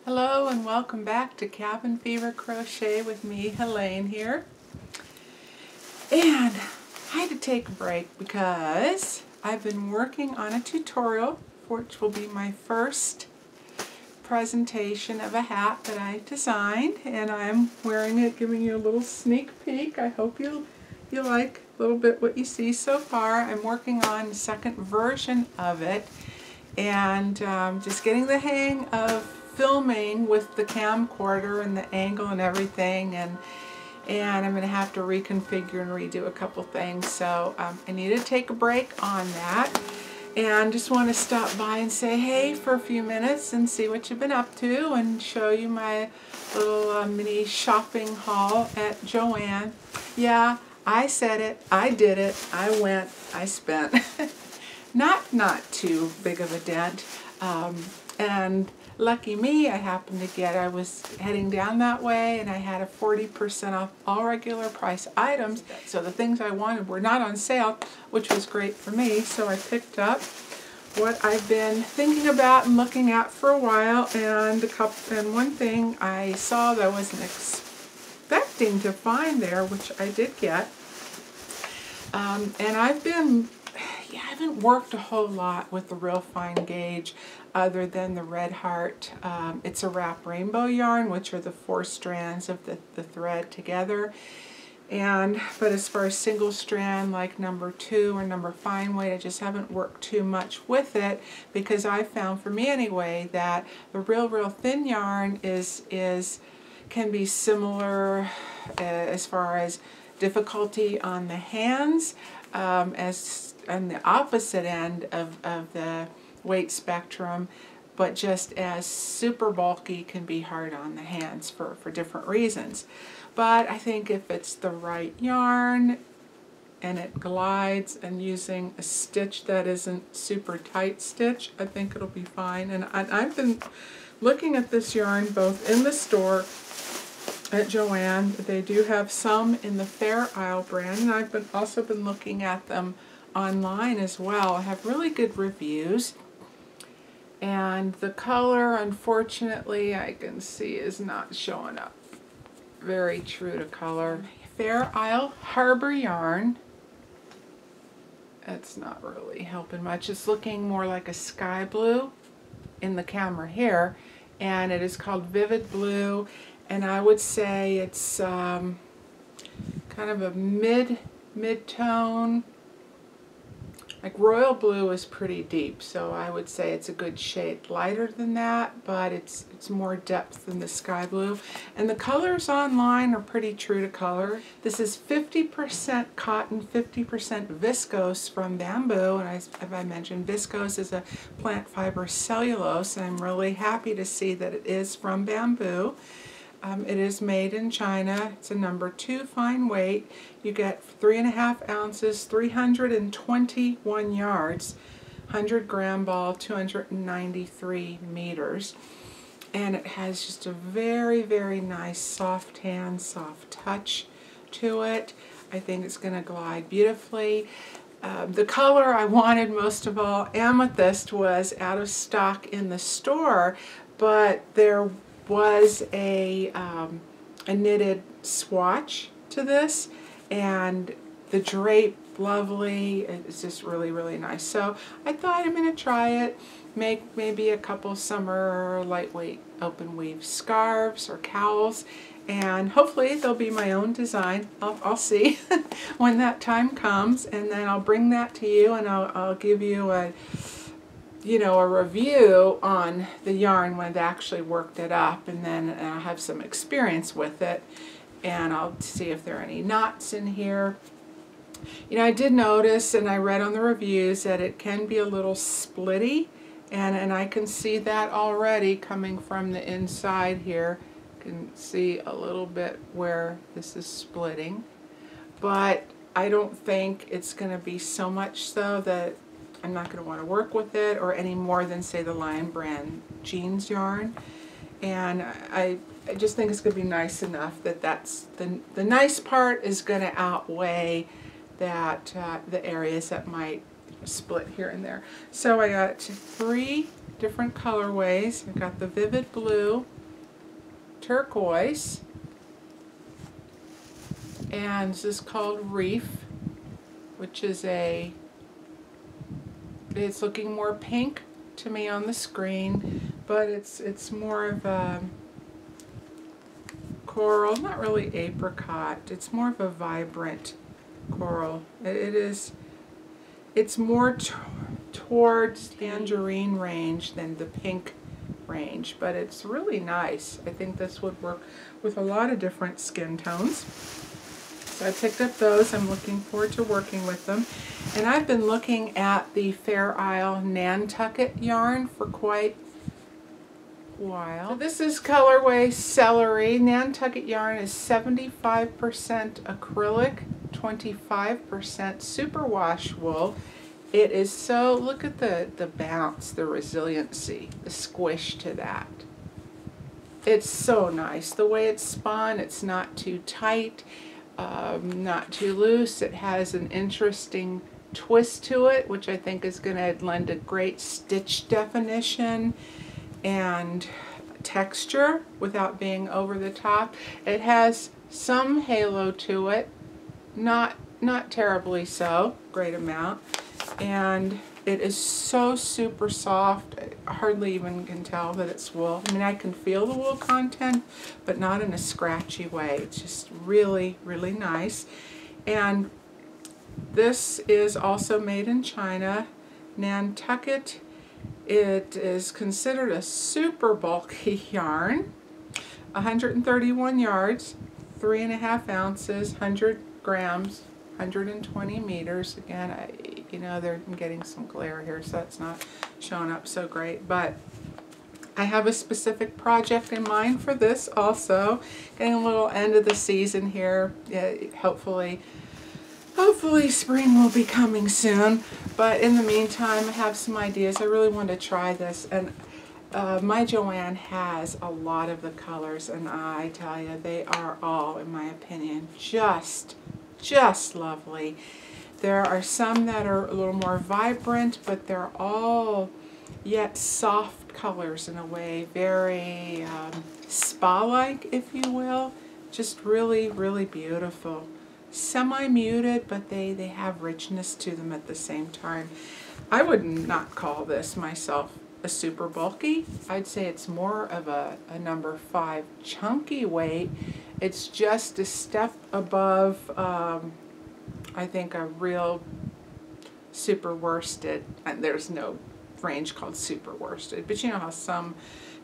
Hello and welcome back to Cabin Fever Crochet with me, Helene here. And I had to take a break because I've been working on a tutorial, which will be my first presentation of a hat that I designed, and I'm wearing it, giving you a little sneak peek. I hope you like a little bit what you see so far. I'm working on the second version of it, and just getting the hang of filming with the camcorder and the angle and everything, and I'm going to have to reconfigure and redo a couple things, so I need to take a break on that, and just want to stop by and say hey for a few minutes and see what you've been up to and show you my little mini shopping haul at JoAnn. Yeah, I said it, I did it, I went, I spent. Not too big of a dent, and lucky me, I was heading down that way and I had a 40% off all regular price items. So the things I wanted were not on sale, which was great for me. So I picked up what I've been thinking about and looking at for a while, and one thing I saw that I wasn't expecting to find there, which I did get. And I haven't worked a whole lot with the real fine gauge other than the Red Heart. It's a wrap rainbow yarn, which are the 4 strands of the thread together. But as far as single strand like number 2 or number fine weight, I just haven't worked too much with it, because I found, for me anyway, that the real thin yarn can be similar as far as difficulty on the hands, as on the opposite end of the weight spectrum, but just as super bulky can be hard on the hands for different reasons. But I think if it's the right yarn and it glides, and using a stitch that isn't super tight stitch, I think it'll be fine. And I've been looking at this yarn both in the store at JoAnn. They do have some in the Fair Isle brand, and I've also been looking at them online as well. I have really good reviews, and the color, unfortunately, I can see is not showing up very true to color. Fair Isle Harbor yarn. It's not really helping much. It's looking more like a sky blue in the camera here, and it is called Vivid Blue, and I would say it's kind of a mid-tone. Like royal blue is pretty deep, so I would say it's a good shade lighter than that, but it's more depth than the sky blue. And the colors online are pretty true to color. This is 50% cotton, 50% viscose from bamboo, and as I mentioned, viscose is a plant fiber cellulose, and I'm really happy to see that it is from bamboo. It is made in China. It's a number 2 fine weight. You get 3.5 ounces, 321 yards, 100-gram ball, 293 meters. And it has just a very nice soft hand, soft touch to it. I think it's going to glide beautifully. The color I wanted most of all, amethyst, was out of stock in the store, but there was a knitted swatch to this, and the drape, lovely. It's just really nice. So I thought I'm going to try it, make maybe a couple summer lightweight open weave scarves or cowls, and hopefully they'll be my own design. I'll see when that time comes, and then I'll bring that to you, and I'll give you a review on the yarn when I've actually worked it up, and then I'll have some experience with it, and I'll see if there are any knots in here. I did notice, and I read on the reviews, that it can be a little splitty, and I can see that already coming from the inside here. You can see a little bit where this is splitting, but I don't think it's going to be so much so that I'm not going to want to work with it, or any more than, say, the Lion Brand jeans yarn. And I just think it's going to be nice enough that that's the nice part is going to outweigh that the areas that might split here and there. So I got 3 different colorways. I've got the Vivid Blue, turquoise. And this is called Reef, which is it's looking more pink to me on the screen, but it's more of a coral, not really apricot. It's more of a vibrant coral. It's more towards tangerine range than the pink range, but it's really nice. I think this would work with a lot of different skin tones. So I picked up those. I'm looking forward to working with them. And I've been looking at the Fair Isle Nantucket yarn for quite a while. So this is colorway Celery. Nantucket yarn is 75% acrylic, 25% superwash wool. It is so, look at the bounce, the resiliency, the squish to that. It's so nice. The way it's spun, it's not too tight. Not too loose. It has an interesting twist to it, which I think is going to lend a great stitch definition and texture without being over the top. It has some halo to it, not terribly so, great amount, and it is so super soft. I hardly even can tell that it's wool. I mean, I can feel the wool content, but not in a scratchy way. It's just really, really nice. And this is also made in China. Nantucket, it is considered a super bulky yarn. 131 yards, 3.5 ounces, 100 grams, 120 meters. Again, you know, I'm getting some glare here, so it's not showing up so great, but I have a specific project in mind for this also. Getting a little end of the season here. Yeah, hopefully spring will be coming soon, but in the meantime I have some ideas. I really want to try this, and my JoAnn has a lot of the colors, and I tell you, they are all, in my opinion, just lovely. There are some that are a little more vibrant, but they're all yet soft colors in a way, very spa-like, if you will. Just really, really beautiful. Semi-muted, but they have richness to them at the same time. I would not call this myself a super bulky. I'd say it's more of a number 5 chunky weight. It's just a step above I think a real super worsted, and there's no range called super worsted, but you know how some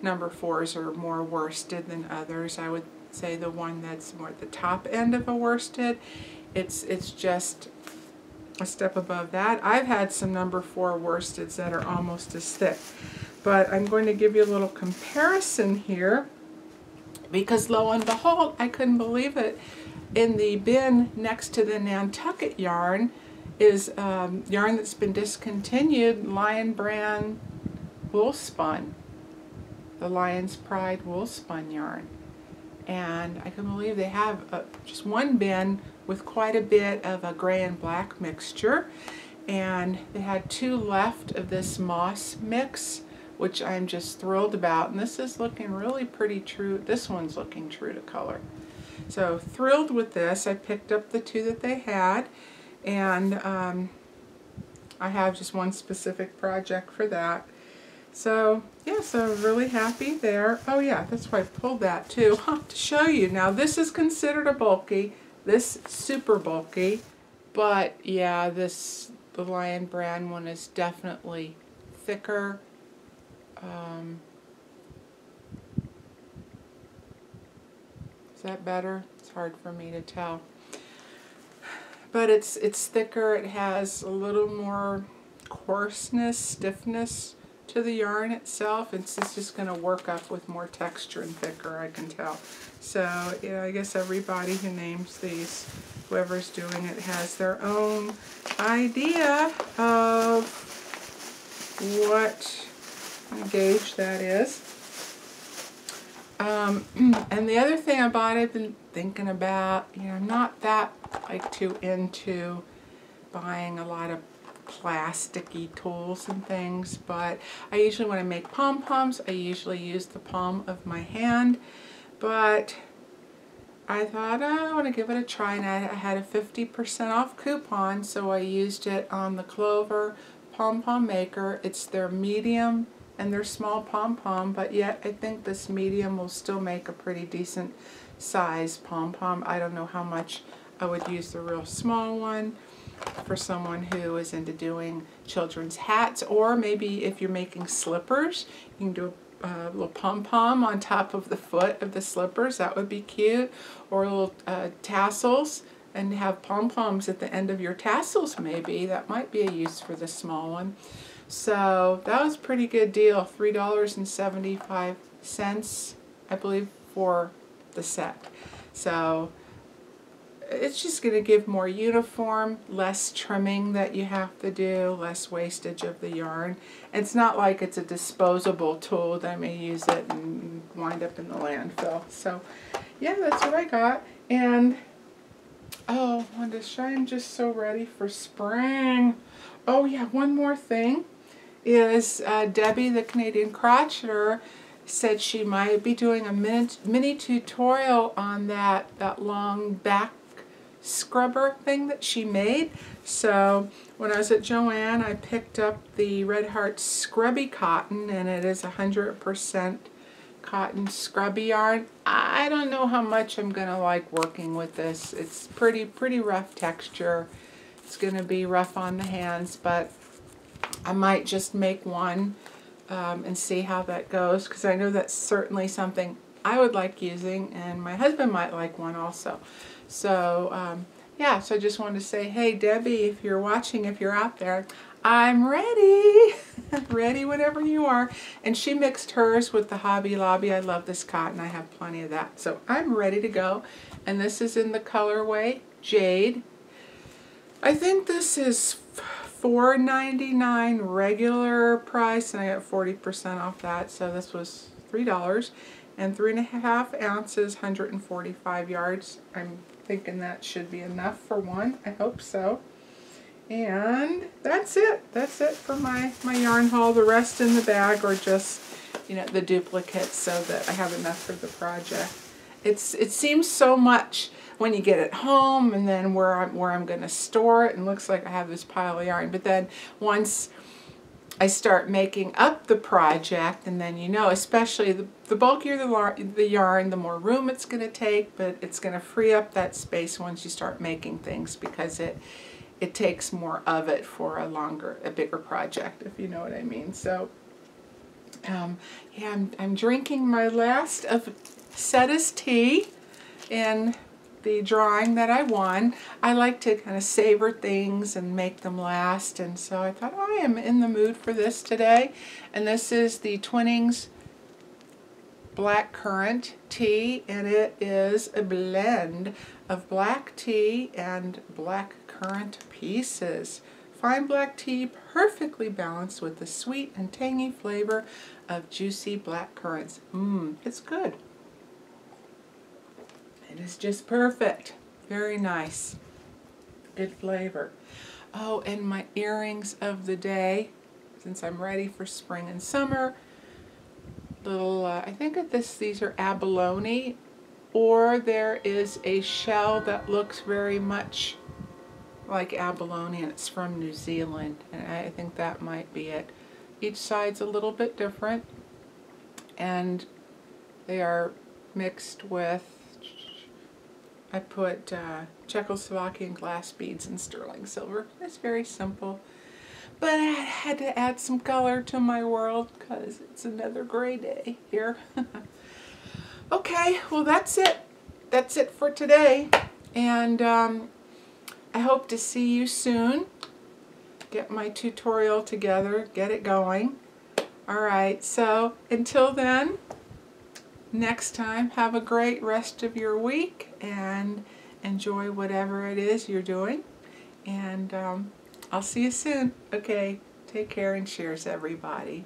number 4s are more worsted than others. I would say the one that's more at the top end of a worsted, it's just a step above that. I've had some number 4 worsteds that are almost as thick, but I'm going to give you a little comparison here, because lo and behold, I couldn't believe it. In the bin next to the Nantucket yarn is yarn that's been discontinued, Lion brand wool spun, the Lion's Pride wool spun yarn. And I can believe they have just one bin with quite a bit of a gray and black mixture, and they had 2 left of this moss mix, which I'm just thrilled about. And this is looking really pretty true. This one's looking true to color. So thrilled with this. I picked up the 2 that they had, and I have just one specific project for that. So yeah, so really happy there. Oh yeah, that's why I pulled that too, to show you. Now this is considered a bulky, this super bulky, but yeah, the Lion brand one is definitely thicker. Is that better? It's hard for me to tell. But it's thicker. It has a little more coarseness, stiffness to the yarn itself. It's just going to work up with more texture and thicker, I can tell. So yeah, I guess everybody who names these, whoever's doing it, has their own idea of what gauge that is. And the other thing I bought, I've been thinking about, you know, I'm not that too into buying a lot of plasticky tools and things, but I usually, when I make pom-poms, I usually use the palm of my hand. but I thought, oh, I want to give it a try, and I had a 50% off coupon, so I used it on the Clover pom-pom maker. It's their medium and their small pom-pom, but yet I think this medium will still make a pretty decent size pom-pom. I don't know how much I would use the real small one for someone who is into doing children's hats, or maybe if you're making slippers, you can do a little pom-pom on top of the foot of the slippers. That would be cute. Or little tassels, and have pom-poms at the end of your tassels maybe. That might be a use for the small one. So that was a pretty good deal. $3.75, I believe, for the set. So it's just going to give more uniform, less trimming that you have to do, less wastage of the yarn. It's not like it's a disposable tool that I may use it and wind up in the landfill. So yeah, that's what I got. And oh, I'm just so ready for spring. Oh yeah, one more thing is Debbie, the Canadian crocheter, said she might be doing a mini tutorial on that long back scrubber thing that she made. So when I was at JoAnn, I picked up the Red Heart Scrubby Cotton, and it is 100% cotton scrubby yarn. I don't know how much I'm gonna like working with this. It's pretty rough texture. It's gonna be rough on the hands, but I might just make one and see how that goes, because I know that's certainly something I would like using, and my husband might like one also. So yeah, so I just wanted to say, hey Debbie, if you're watching, if you're out there, I'm ready. Ready whenever you are. And she mixed hers with the Hobby Lobby. I love this cotton. I have plenty of that. So I'm ready to go. And this is in the colorway Jade. I think this is $4.99 regular price, and I got 40% off that. So this was $3. And 3.5 ounces, 145 yards. I'm thinking that should be enough for one. I hope so. And that's it. That's it for my yarn haul. The rest in the bag, or just, you know, the duplicates, so that I have enough for the project. It seems so much when you get it home, and then where I'm going to store it, and looks like I have this pile of yarn. But then once I start making up the project, and then, you know, especially the bulkier the yarn, the more room it's going to take, but it's going to free up that space once you start making things, because it takes more of it for a bigger project, if you know what I mean. So yeah, I'm drinking my last of Setta's tea in the drawing that I won. I like to kind of savor things and make them last, and so I thought, I am in the mood for this today. And this is the Twinings Black Currant tea, and it is a blend of black tea and black currant pieces. Fine black tea, perfectly balanced with the sweet and tangy flavor of juicy black currants. It's good. It is just perfect. Very nice. Good flavor. Oh, and my earrings of the day, since I'm ready for spring and summer. Little, I think these are abalone, or there is a shell that looks very much like abalone, and it's from New Zealand, and I think that might be it. Each side's a little bit different, and they are mixed with, I put Czechoslovakian glass beads and sterling silver. It's very simple, but I had to add some color to my world because it's another gray day here. Okay, well that's it. That's it for today, and I hope to see you soon. Get my tutorial together, get it going. Alright, so until then, next time, have a great rest of your week and enjoy whatever it is you're doing. And I'll see you soon. Okay, take care and cheers, everybody.